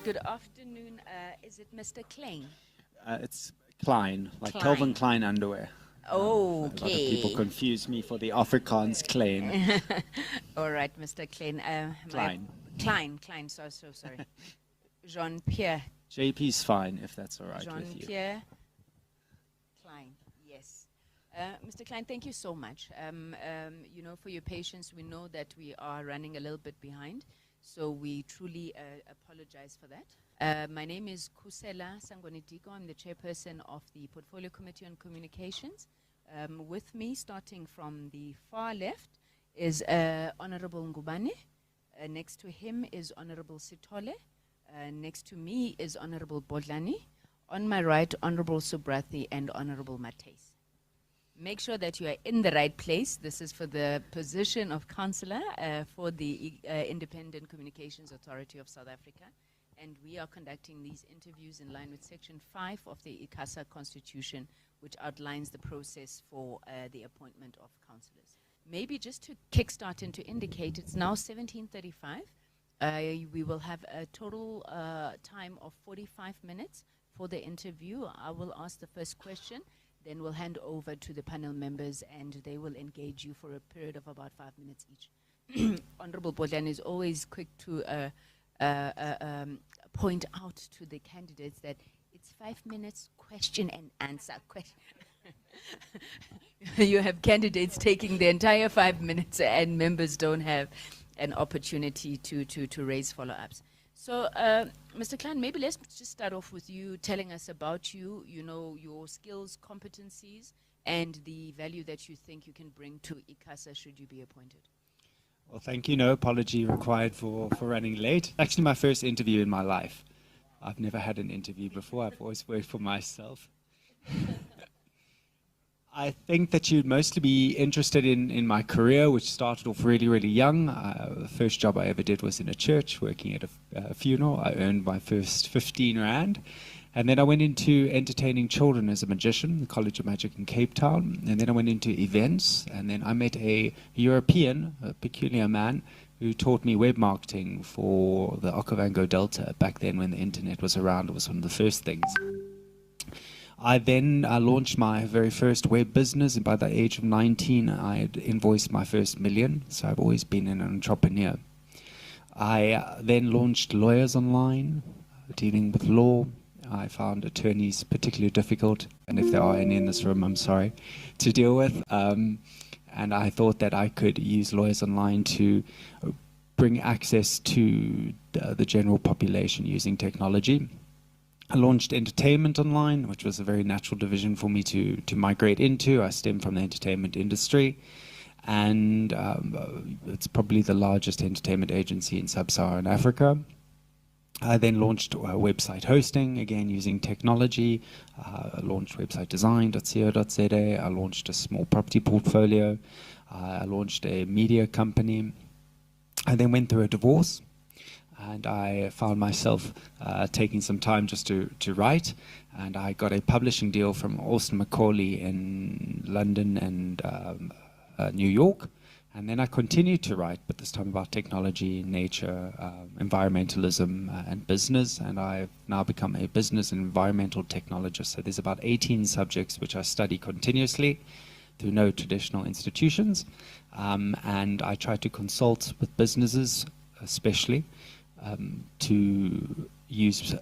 Good afternoon. Is it Mr. Klein? It's Klein, like Klein. Calvin Klein underwear. Okay. A lot of people confuse me for the Afrikaans Klein. All right, Mr. Klein. Klein. Klein. So sorry. Jean-Pierre. JP's fine, if that's all right with you. Jean-Pierre Klein. Yes. Mr. Klein, thank you so much. For your patience, we know that we are running a little bit behind, so we truly apologize for that. My name is Kusela Sangonitiko. I'm the chairperson of the Portfolio Committee on Communications. With me, starting from the far left, is Honorable Ngubane. Next to him is Honorable Sitole. Next to me is Honorable Bodlani. On my right, Honorable Subrathi and Honorable Mates. Make sure that you are in the right place. This is for the position of Councillor for the Independent Communications Authority of South Africa. And we are conducting these interviews in line with Section 5 of the ICASA Constitution, which outlines the process for the appointment of councillors. Maybe just to kickstart and to indicate, it's now 17:35. We will have a total time of 45 minutes for the interview. I will ask the first question, then we'll hand over to the panel members and they will engage you for a period of about 5 minutes each. Honorable Bodlan is always quick to point out to the candidates that it's 5 minutes question and answer. You have candidates taking the entire 5 minutes and members don't have an opportunity to raise follow-ups. So, Mr. Klein, maybe let's just start off with you telling us about you, your skills, competencies, and the value that you think you can bring to ICASA should you be appointed. Well, thank you. No apology required for running late. Actually, my first interview in my life. I've never had an interview before. I've always worked for myself. I think that you'd mostly be interested in my career, which started off really, really young. The first job I ever did was in a church, working at a funeral. I earned my first 15 Rand. And then I went into entertaining children as a magician, the College of Magic in Cape Town. And then I went into events. And then I met a European, a peculiar man, who taught me web marketing for the Okavango Delta. Back then when the internet was around, it was one of the first things. I then launched my very first web business, and by the age of 19, I had invoiced my first million, so I've always been an entrepreneur. I then launched Lawyers Online, dealing with law. I found attorneys particularly difficult, and if there are any in this room, I'm sorry, to deal with. And I thought that I could use Lawyers Online to bring access to the general population using technology. I launched Entertainment Online, which was a very natural division for me to migrate into. I stem from the entertainment industry, and it's probably the largest entertainment agency in sub-Saharan Africa. I then launched website hosting, again using technology. I launched website design.co.za. I launched a small property portfolio. I launched a media company. I then went through a divorce. And I found myself taking some time just to write, and I got a publishing deal from Austin Macaulay in London and New York. And then I continued to write, but this time about technology, nature, environmentalism, and business. And I've now become a business and environmental technologist. So there's about 18 subjects which I study continuously through no traditional institutions. And I try to consult with businesses, especially, to use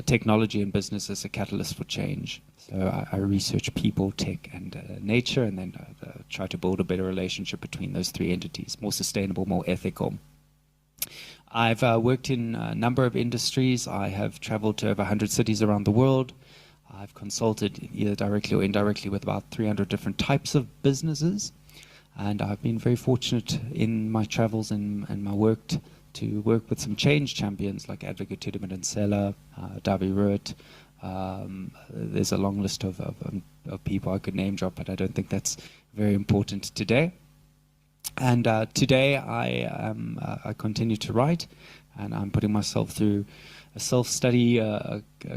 technology and business as a catalyst for change. So I research people, tech, and nature, and then try to build a better relationship between those three entities, more sustainable, more ethical. I've worked in a number of industries. I have traveled to over 100 cities around the world. I've consulted either directly or indirectly with about 300 different types of businesses. And I've been very fortunate in my travels and my work to work with some change champions like Advocate Tiedemann and Seller, Davi Ruit. There's a long list of people I could name drop, but I don't think that's very important today. And today I continue to write, and I'm putting myself through a self-study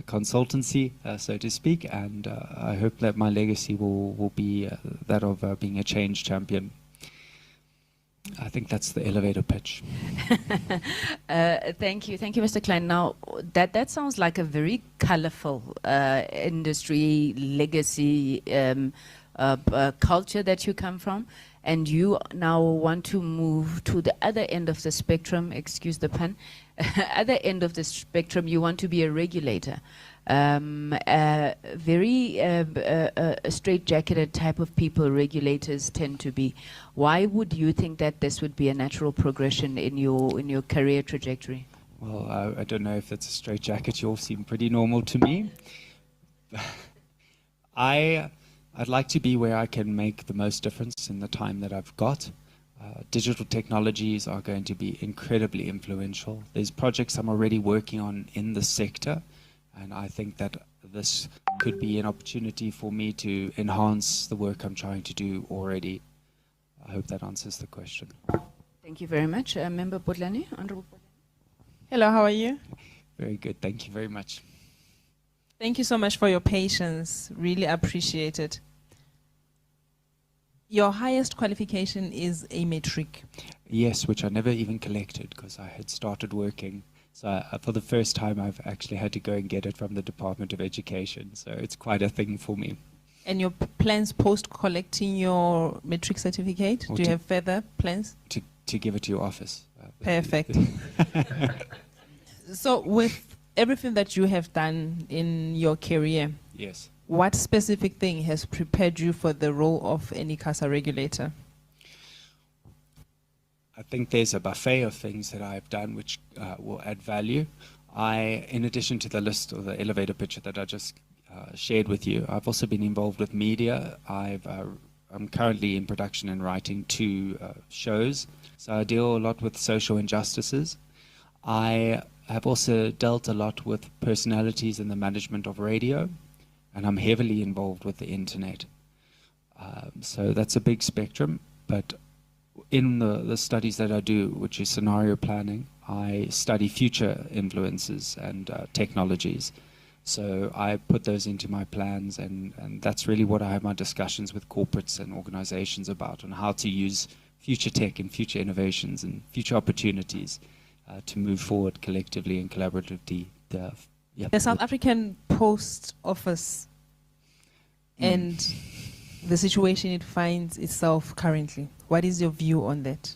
consultancy, so to speak, and I hope that my legacy will be that of being a change champion. I think that's the elevator pitch. Thank you, Mr. Klein. Now, that sounds like a very colorful industry legacy culture that you come from, and you now want to move to the other end of the spectrum. Excuse the pun. Other end of the spectrum, you want to be a regulator. Very straight-jacketed type of people regulators tend to be. Why would you think that this would be a natural progression in your career trajectory? Well, I don't know if it's a straitjacket. You all seem pretty normal to me. I'd like to be where I can make the most difference in the time that I've got. Digital technologies are going to be incredibly influential. There's projects I'm already working on in the sector, and I think that this could be an opportunity for me to enhance the work I'm trying to do already. I hope that answers the question. Thank you very much. Member Bodlani, Honorable Bodlani. Hello, how are you? Very good, thank you very much. Thank you so much for your patience. Really appreciate it. Your highest qualification is a matric. Yes, which I never even collected because I had started working. So for the first time, I've actually had to go and get it from the Department of Education. So it's quite a thing for me. And your plans post collecting your matric certificate? Or do you have further plans? To give it to your office. Perfect. So with everything that you have done in your career, Yes. what specific thing has prepared you for the role of an ICASA regulator? I think there's a buffet of things that I've done which will add value. In addition to the list or the elevator picture that I just shared with you, I've also been involved with media. I'm currently in production and writing 2 shows, so I deal a lot with social injustices. I have also dealt a lot with personalities in the management of radio, and I'm heavily involved with the internet. So that's a big spectrum, but in the studies that I do, which is scenario planning, I study future influences and technologies. So I put those into my plans, and that's really what I have my discussions with corporates and organizations about, on how to use future tech and future innovations and future opportunities to move forward collectively and collaboratively. The South African Post Office and the situation it finds itself currently. What is your view on that?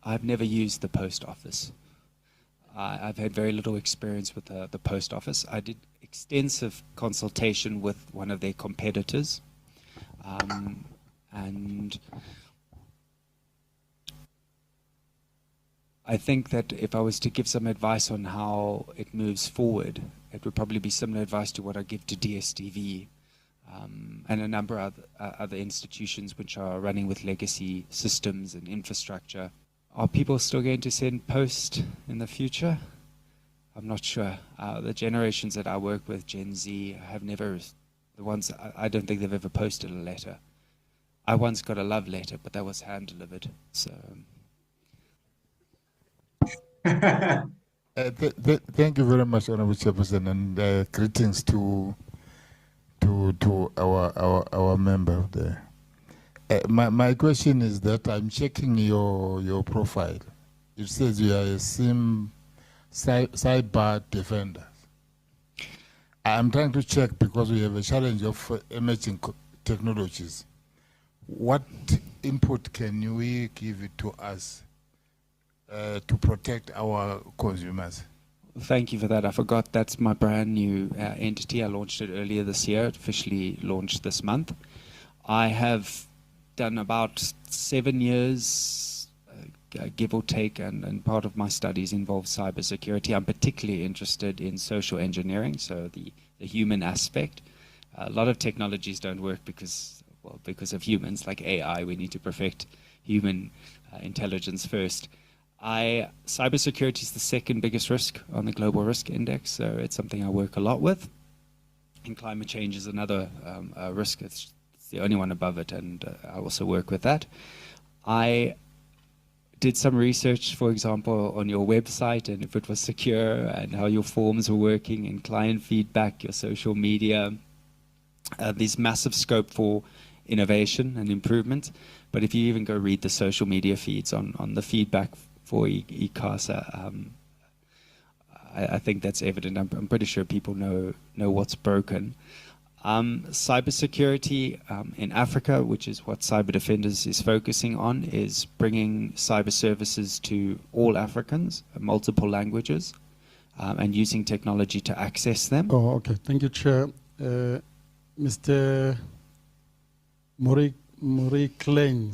I've never used the post office. I've had very little experience with the post office. I did extensive consultation with one of their competitors, and I think that if I was to give some advice on how it moves forward, it would probably be similar advice to what I give to DSTV and a number of other institutions which are running with legacy systems and infrastructure. Are people still going to send post in the future? I'm not sure. The generations that I work with, Gen Z, have never, I don't think they've ever posted a letter. I once got a love letter, but that was hand-delivered. So. Thank you very much, Honorable Chairperson, and greetings to our member there. My question is that I'm checking your profile. It says you are a cyber defender. I'm trying to check because we have a challenge of emerging technologies. What input can we give it to us to protect our consumers? Thank you for that. I forgot that's my brand new entity. I launched it earlier this year. It officially launched this month. I have done about 7 years, give or take, and part of my studies involve cybersecurity. I'm particularly interested in social engineering, so the human aspect. A lot of technologies don't work because of humans, like AI. We need to perfect human intelligence first. Cybersecurity is the second biggest risk on the global risk index, so it's something I work a lot with. And climate change is another risk. It's the only one above it, and I also work with that. I did some research, for example, on your website and if it was secure and how your forms were working and client feedback, your social media. There's massive scope for innovation and improvement. But if you even go read the social media feeds on the feedback for ICASA, I think that's evident. I'm pretty sure people know what's broken. Cybersecurity in Africa, which is what Cyber Defenders is focusing on, is bringing cyber services to all Africans, multiple languages, and using technology to access them. Oh, okay. Thank you, Chair. Mr. Murray-Kline.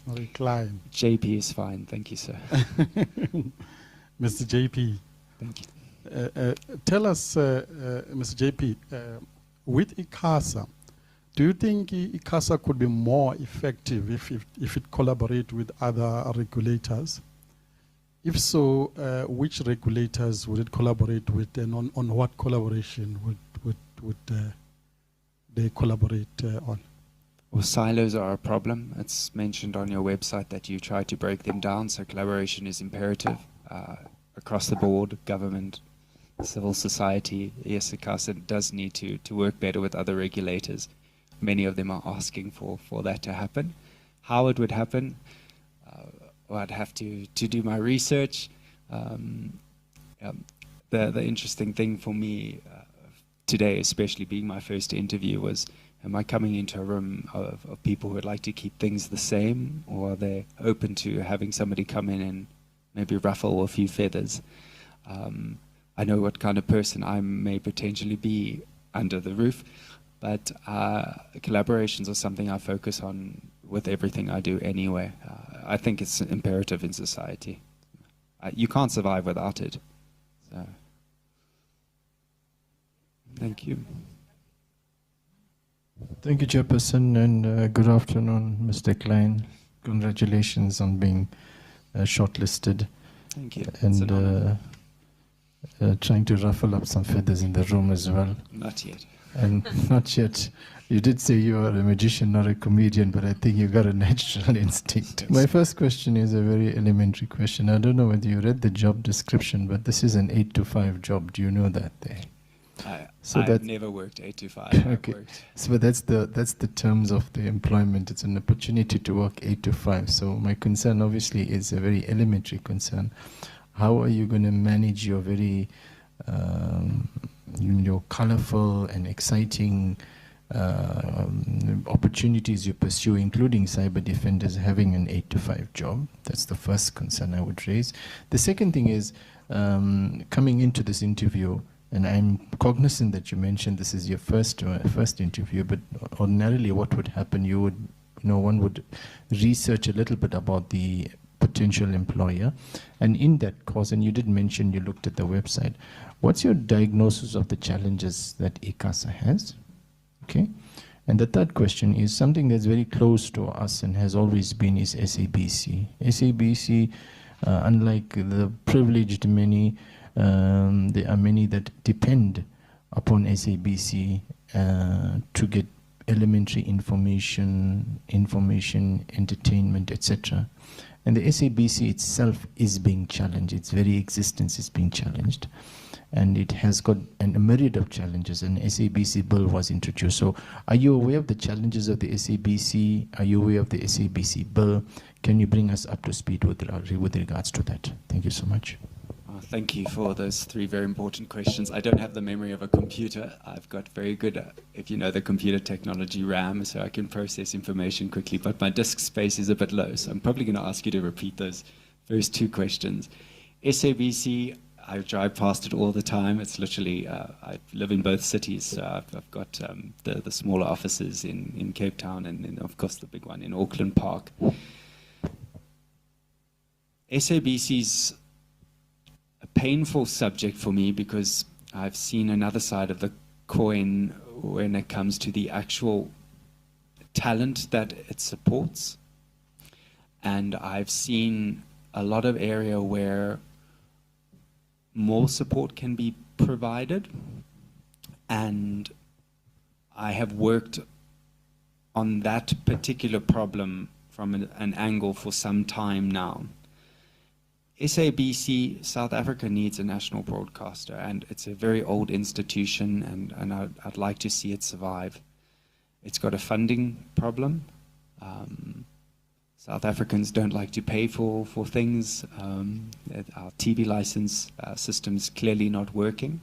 Murray-Kline. JP is fine. Thank you, sir. Mr. JP. Thank you. Tell us, Mr. JP, with ICASA, do you think ICASA could be more effective if it collaborates with other regulators? If so, which regulators would it collaborate with, and on what collaboration would they collaborate on? Well, silos are a problem. It's mentioned on your website that you try to break them down, so collaboration is imperative across the board, government, civil society. Yes, ICASA does need to work better with other regulators. Many of them are asking for that to happen. How it would happen, well, I'd have to do my research. The interesting thing for me today, especially being my first interview, was, am I coming into a room of people who would like to keep things the same, or are they open to having somebody come in and maybe ruffle a few feathers? I know what kind of person I may potentially be under the roof, but collaborations are something I focus on with everything I do anyway. I think it's imperative in society. You can't survive without it. So, thank you. Thank you, Chairperson, and good afternoon, Mr. Klein. Congratulations on being shortlisted. Thank you. And trying to ruffle up some feathers in the room as well. Not yet. And not yet. You did say you are a magician, not a comedian, but I think you got a natural instinct. My first question is a very elementary question. I don't know whether you read the job description, but this is an 8 to 5 job. Do you know that there? I've never worked 8 to 5. Okay. So that's the terms of the employment. It's an opportunity to work 8 to 5. So my concern obviously is a very elementary concern. How are you going to manage your very colorful and exciting opportunities you pursue, including Cyber Defenders, having an 8 to 5 job? That's the first concern I would raise. The second thing is, coming into this interview, and I'm cognizant that you mentioned this is your first interview, but ordinarily what would happen, one would research a little bit about the potential employer, and in that course, and you did mention you looked at the website, what's your diagnosis of the challenges that ICASA has? Okay. And the third question is something that's very close to us and has always been, is SABC. SABC, unlike the privileged many, there are many that depend upon SABC to get elementary information, entertainment, etc. And the SABC itself is being challenged. Its very existence is being challenged. And it has got a myriad of challenges. An SABC bill was introduced. So are you aware of the challenges of the SABC? Are you aware of the SABC bill? Can you bring us up to speed with regards to that? Thank you so much. Thank you for those 3 very important questions. I don't have the memory of a computer. I've got very good, if you know the computer technology, RAM, so I can process information quickly, but my disk space is a bit low, so I'm probably going to ask you to repeat those first 2 questions. SABC, I drive past it all the time. It's literally, I live in both cities, so I've got the smaller offices in Cape Town and then, of course, the big one in Auckland Park. SABC's a painful subject for me because I've seen another side of the coin when it comes to the actual talent that it supports. And I've seen a lot of area where more support can be provided. And I have worked on that particular problem from an angle for some time now. SABC, South Africa needs a national broadcaster, and it's a very old institution, and I'd like to see it survive. It's got a funding problem. South Africans don't like to pay for things. Our TV license system's clearly not working.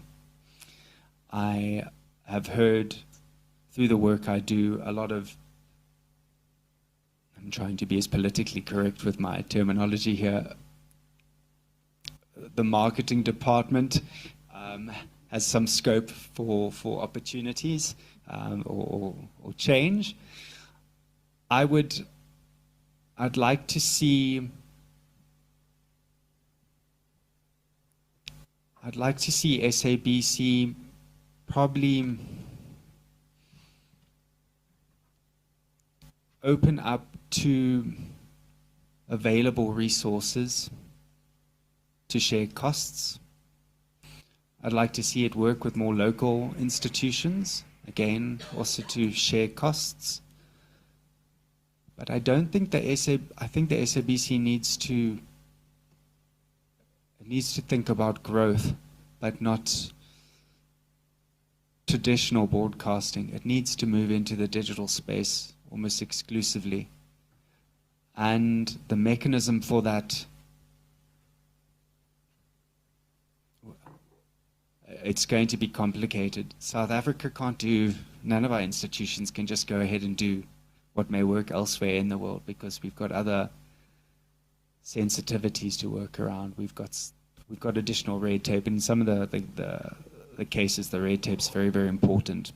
I have heard through the work I do a lot of, I'm trying to be as politically correct with my terminology here, the marketing department has some scope for opportunities or change. I'd like to see SABC probably open up to available resources to share costs. I'd like to see it work with more local institutions, again, also to share costs. But I don't think I think the SABC needs to think about growth, but not traditional broadcasting. It needs to move into the digital space almost exclusively. And the mechanism for that, it's going to be complicated. South Africa can't do, none of our institutions can just go ahead and do what may work elsewhere in the world, because we've got other sensitivities to work around. We've got additional red tape. In some of the cases, the red tape's very, very important.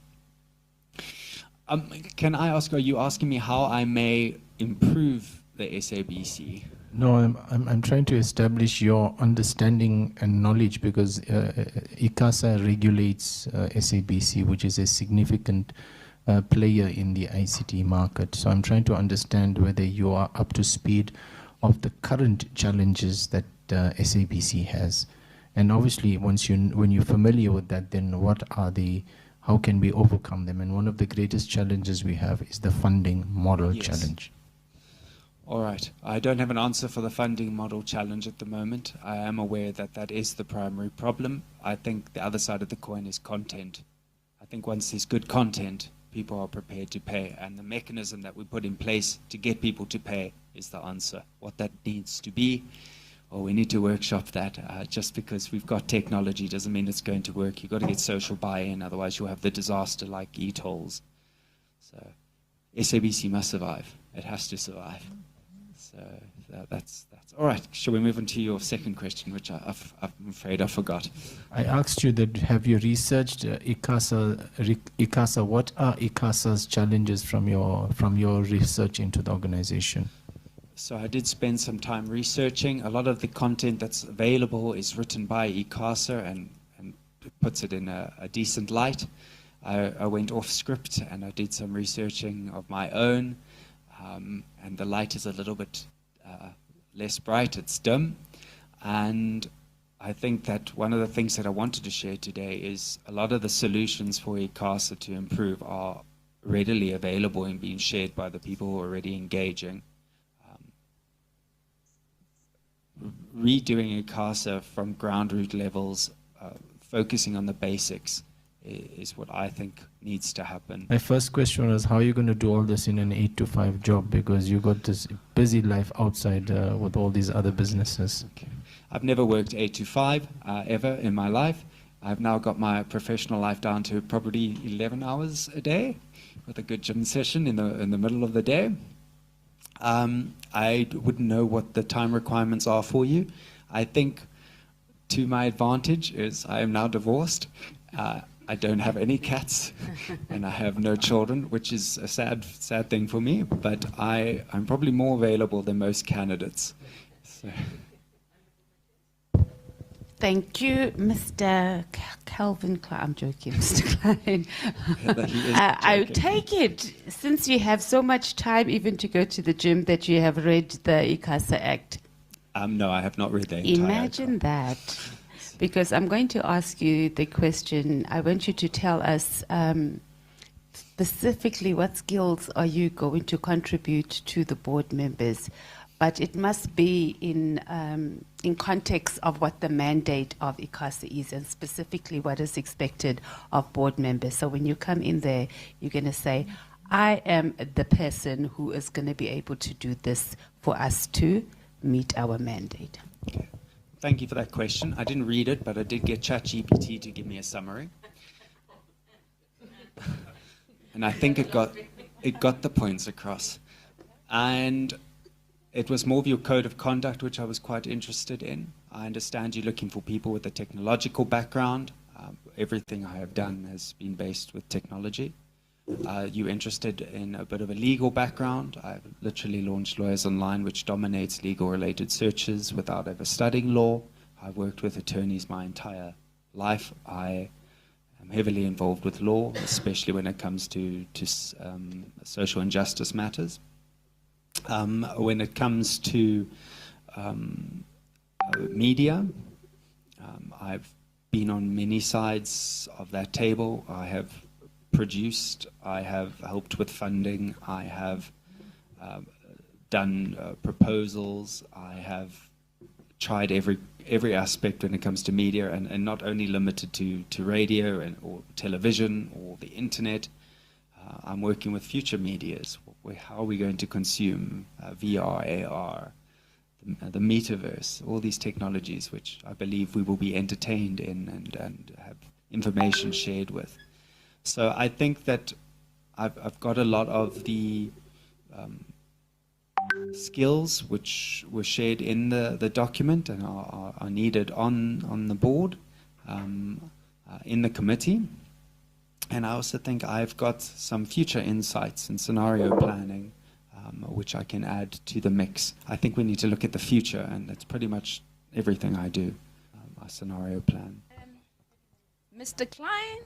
Can I ask, are you asking me how I may improve the SABC? No, I'm trying to establish your understanding and knowledge, because ICASA regulates SABC, which is a significant player in the ICT market. So I'm trying to understand whether you are up to speed of the current challenges that SABC has. And obviously, when you're familiar with that, then how can we overcome them? And one of the greatest challenges we have is the funding model challenge. All right. I don't have an answer for the funding model challenge at the moment. I am aware that that is the primary problem. I think the other side of the coin is content. I think once there's good content, people are prepared to pay. And the mechanism that we put in place to get people to pay is the answer. What that needs to be, well, we need to workshop that. Just because we've got technology doesn't mean it's going to work. You've got to get social buy-in, otherwise you'll have the disaster like e-tolls. So SABC must survive. It has to survive. So that's all right. Shall we move on to your second question, which I'm afraid I forgot? I asked you that, have you researched ICASA? What are ICASA's challenges from your research into the organization? So I did spend some time researching. A lot of the content that's available is written by ICASA and puts it in a decent light. I went off script and I did some researching of my own. And the light is a little bit less bright, it's dim. And I think that one of the things that I wanted to share today is a lot of the solutions for ICASA to improve are readily available and being shared by the people who are already engaging. Redoing ICASA from ground root levels, focusing on the basics, is what I think needs to happen. My first question was, how are you going to do all this in an 8-to-5 job, because you got this busy life outside with all these other businesses? Okay. I've never worked 8 to 5 ever in my life. I've now got my professional life down to probably 11 hours a day with a good gym session in the middle of the day. I wouldn't know what the time requirements are for you. I think to my advantage is I am now divorced. I don't have any cats and I have no children, which is a sad thing for me, but I'm probably more available than most candidates. So. Thank you, Mr. Calvin Klein. I'm joking, Mr. Klein. I take it, since you have so much time even to go to the gym, that you have read the ICASA Act. No, I have not read the entire Imagine that. Because I'm going to ask you the question. I want you to tell us specifically what skills are you going to contribute to the board members, but it must be in context of what the mandate of ICASA is, and specifically what is expected of board members. So when you come in there, you're going to say, I am the person who is going to be able to do this for us to meet our mandate. Okay. Thank you for that question. I didn't read it, but I did get ChatGPT to give me a summary. And I think it got the points across. And it was more of your code of conduct, which I was quite interested in. I understand you're looking for people with a technological background. Everything I have done has been based with technology. You're interested in a bit of a legal background. I've literally launched Lawyers Online, which dominates legal-related searches without ever studying law. I've worked with attorneys my entire life. I am heavily involved with law, especially when it comes to social injustice matters. When it comes to media, I've been on many sides of that table. I have produced, I have helped with funding, I have done proposals, I have tried every aspect when it comes to media, and not only limited to radio or television or the internet. I'm working with future medias. How are we going to consume VR, AR, the metaverse, all these technologies which I believe we will be entertained in and have information shared with. So I think that I've got a lot of the skills which were shared in the document and are needed on the board, in the committee. And I also think I've got some future insights and scenario planning which I can add to the mix. I think we need to look at the future, and that's pretty much everything I do, my scenario plan. Mr. Klein,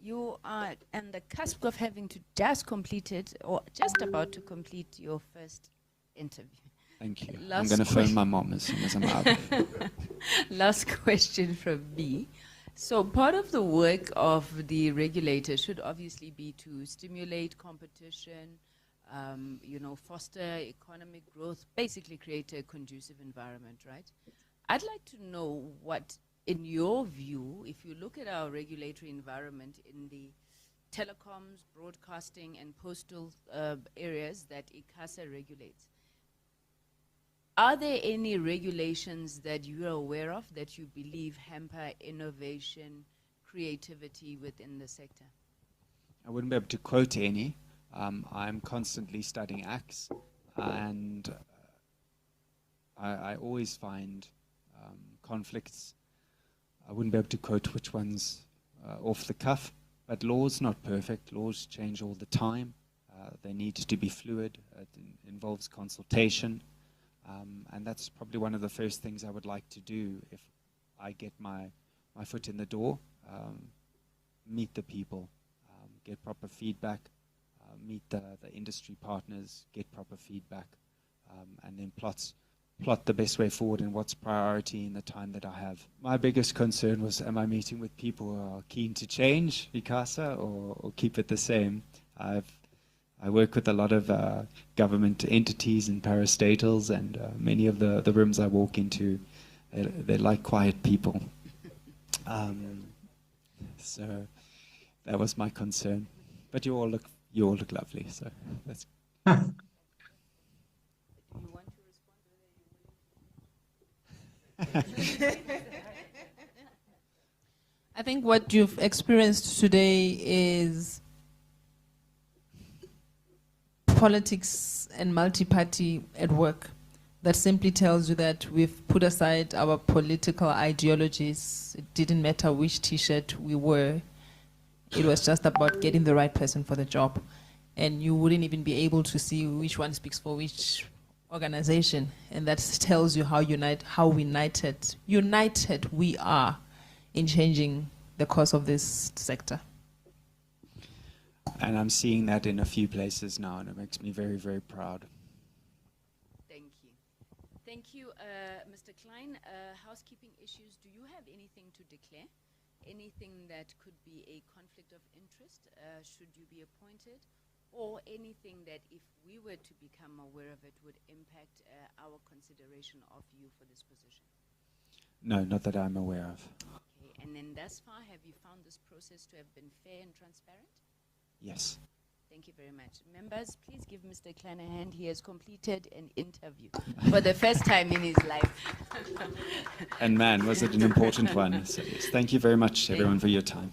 you are on the cusp of having to just completed or just about to complete your first interview. Thank you. Last I'm going to phone my mom as soon as I'm out. Last question from me. So part of the work of the regulator should obviously be to stimulate competition, foster economic growth, basically create a conducive environment, right? I'd like to know what, in your view, if you look at our regulatory environment in the telecoms, broadcasting, and postal areas that ICASA regulates, are there any regulations that you are aware of that you believe hamper innovation, creativity within the sector? I wouldn't be able to quote any. I'm constantly studying acts, and I always find conflicts. I wouldn't be able to quote which ones off the cuff, but law's not perfect. Laws change all the time. They need to be fluid. It involves consultation. And that's probably one of the first things I would like to do if I get my foot in the door. Meet the people, get proper feedback, meet the industry partners, get proper feedback, and then plot the best way forward and what's priority in the time that I have. My biggest concern was, am I meeting with people who are keen to change ICASA or keep it the same? I work with a lot of government entities and parastatals, and many of the rooms I walk into, they're like quiet people. So that was my concern. But you all look lovely, so that's. Do you want to respond? I think what you've experienced today is politics and multi-party at work. That simply tells you that we've put aside our political ideologies. It didn't matter which T-shirt we wore. It was just about getting the right person for the job. And you wouldn't even be able to see which one speaks for which organization. And that tells you how united we are in changing the course of this sector. And I'm seeing that in a few places now, and it makes me very, very proud. Thank you. Thank you, Mr. Klein. Housekeeping issues, do you have anything to declare? Anything that could be a conflict of interest should you be appointed? Or anything that if we were to become aware of it would impact our consideration of you for this position? No, not that I'm aware of. Okay, and then thus far, have you found this process to have been fair and transparent? Yes. Thank you very much. Members, please give Mr. Klein a hand. He has completed an interview for the first time in his life. And man, was it an important one. So yes, thank you very much, everyone, for your time.